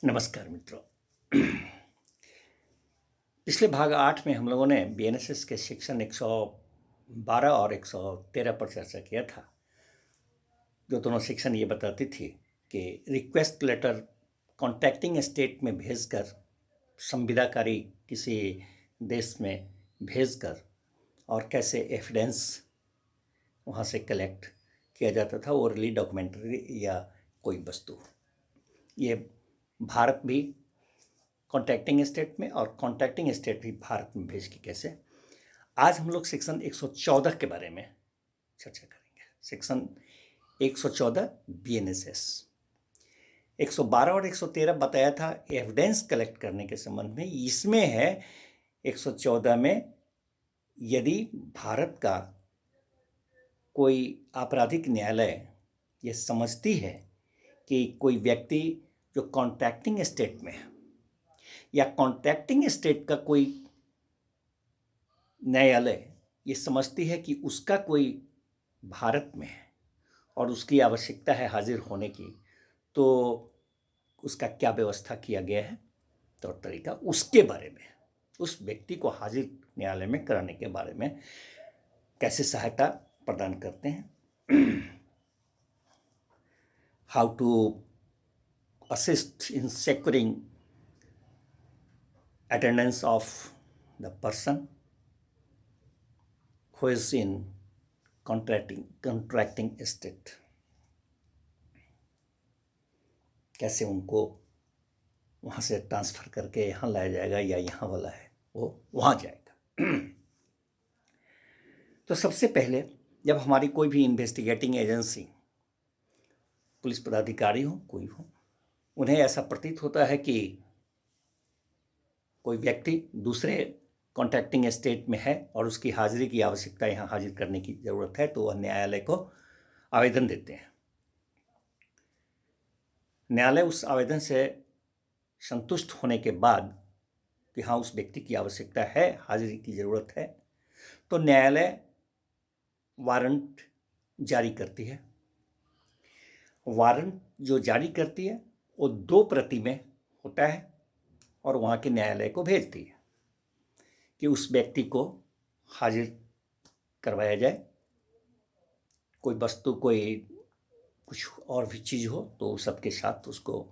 नमस्कार मित्रों। पिछले भाग 8 में हम लोगों ने बीएनएसएस के सेक्शन 112 और 113 पर चर्चा किया था। जो दोनों सेक्शन ये बताती थी कि रिक्वेस्ट लेटर कॉन्ट्रैक्टिंग स्टेट में भेजकर, संविदाकारी किसी देश में भेजकर, और कैसे एविडेंस वहाँ से कलेक्ट किया जाता था, ओरली, डॉक्यूमेंट्री या कोई वस्तु। ये भारत भी कॉन्ट्रैक्टिंग स्टेट में और कॉन्ट्रैक्टिंग स्टेट भी भारत में भेज के कैसे। आज हम लोग सेक्शन 114 के बारे में चर्चा करेंगे। Section 114 BNSS. 112 और 113 बताया था एविडेंस कलेक्ट करने के संबंध में। इसमें है 114 में, यदि भारत का कोई आपराधिक न्यायालय ये समझती है कि कोई व्यक्ति जो कॉन्ट्रैक्टिंग स्टेट में है या कॉन्ट्रैक्टिंग स्टेट का कोई न्यायालय ये समझती है कि उसका कोई भारत में है और उसकी आवश्यकता है हाजिर होने की, तो उसका क्या व्यवस्था किया गया है, तौर तरीका, उसके बारे में, उस व्यक्ति को हाजिर न्यायालय में कराने के बारे में कैसे सहायता प्रदान करते हैं। How to assist in securing attendance of the person who is in contracting state। कैसे उनको वहाँ से ट्रांसफ़र करके यहाँ लाया जाएगा या यहाँ वाला है वो वहाँ जाएगा। तो सबसे पहले जब हमारी कोई भी इन्वेस्टिगेटिंग एजेंसी, पुलिस पदाधिकारी हो, कोई हो, उन्हें ऐसा प्रतीत होता है कि कोई व्यक्ति दूसरे कॉन्ट्रैक्टिंग स्टेट में है और उसकी हाजिरी की आवश्यकता, यहाँ हाजिर करने की ज़रूरत है, तो वह न्यायालय को आवेदन देते हैं। न्यायालय उस आवेदन से संतुष्ट होने के बाद कि हाँ उस व्यक्ति की आवश्यकता है, हाजिरी की ज़रूरत है, तो न्यायालय वारंट जारी करती है। वारंट जो जारी करती है वो 2 प्रति में होता है और वहाँ के न्यायालय को भेजती है कि उस व्यक्ति को हाजिर करवाया जाए। कोई वस्तु, कोई कुछ और भी चीज़ हो तो सबके साथ उसको,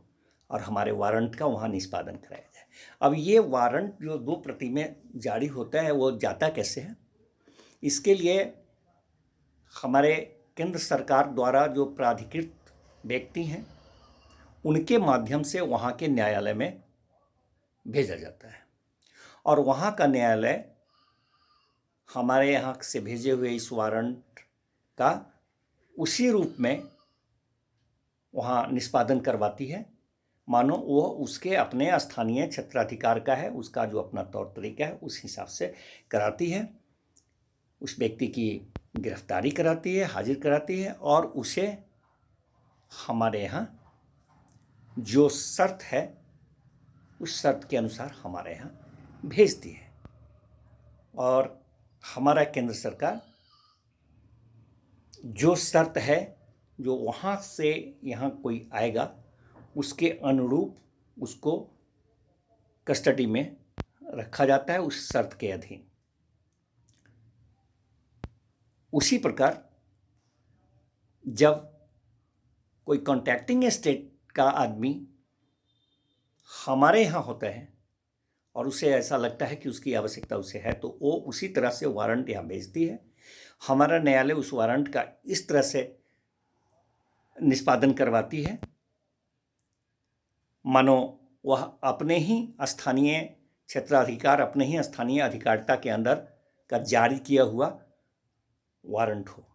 और हमारे वारंट का वहाँ निष्पादन कराया जाए। अब ये वारंट जो 2 प्रति में जारी होता है वो जाता कैसे है, इसके लिए हमारे केंद्र सरकार द्वारा जो प्राधिकृत व्यक्ति हैं उनके माध्यम से वहाँ के न्यायालय में भेजा जाता है और वहाँ का न्यायालय हमारे यहाँ से भेजे हुए इस वारंट का उसी रूप में वहाँ निष्पादन करवाती है। मानो वो उसके अपने स्थानीय क्षेत्राधिकार का है, उसका जो अपना तौर तरीका है उस हिसाब से कराती है। उस व्यक्ति की गिरफ्तारी कराती है, हाजिर कराती है और उसे हमारे यहाँ जो शर्त है उस शर्त के अनुसार हमारे यहाँ भेजती है। और हमारा केंद्र सरकार जो शर्त है, जो वहाँ से यहाँ कोई आएगा उसके अनुरूप उसको कस्टडी में रखा जाता है उस शर्त के अधीन। उसी प्रकार जब कोई कॉन्ट्रैक्टिंग स्टेट का आदमी हमारे यहाँ होता है और उसे ऐसा लगता है कि उसकी आवश्यकता उसे है, तो वो उसी तरह से वारंट यहाँ भेजती है। हमारा न्यायालय उस वारंट का इस तरह से निष्पादन करवाती है मानो वह अपने ही स्थानीय क्षेत्राधिकार, अपने ही स्थानीय अधिकारिता के अंदर का जारी किया हुआ वारंट हो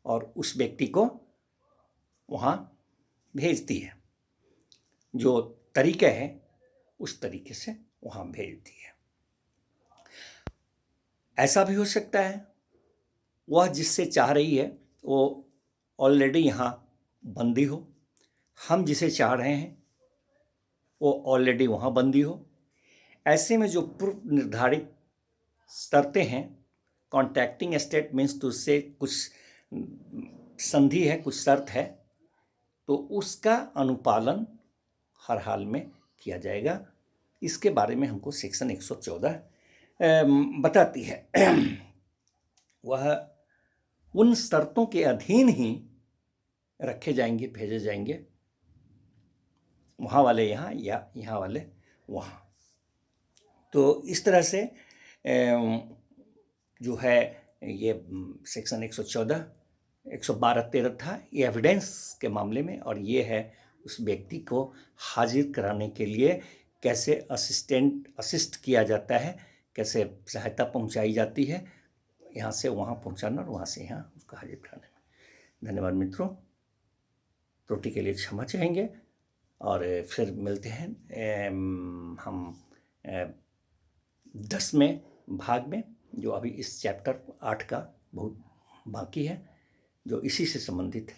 और उस व्यक्ति को वहाँ भेजती है। जो तरीका है उस तरीके से वहाँ भेजती है। ऐसा भी हो सकता है वह जिससे चाह रही है वो ऑलरेडी यहाँ बंदी हो, हम जिसे चाह रहे हैं वो ऑलरेडी वहाँ बंदी हो। ऐसे में जो पूर्व निर्धारित शर्तें हैं, कॉन्ट्रैक्टिंग स्टेट मीन्स तो उससे कुछ संधि है, कुछ शर्त है, तो उसका अनुपालन हर हाल में किया जाएगा। इसके बारे में हमको सेक्शन 114 बताती है। वह उन शर्तों के अधीन ही रखे जाएंगे, भेजे जाएंगे, वहाँ वाले यहाँ या यहाँ वाले वहाँ। तो इस तरह से जो है ये सेक्शन 114, 112-13 था, ये एविडेंस के मामले में, और ये है उस व्यक्ति को हाजिर कराने के लिए कैसे असिस्ट किया जाता है, कैसे सहायता पहुंचाई जाती है, यहाँ से वहाँ पहुंचाना और वहाँ से यहाँ उसको हाजिर कराने में। धन्यवाद मित्रों, त्रुटि के लिए क्षमा चाहेंगे और फिर मिलते हैं हम 10वें भाग में, जो अभी इस चैप्टर 8 का बहुत बाकी है, जो इसी से संबंधित है।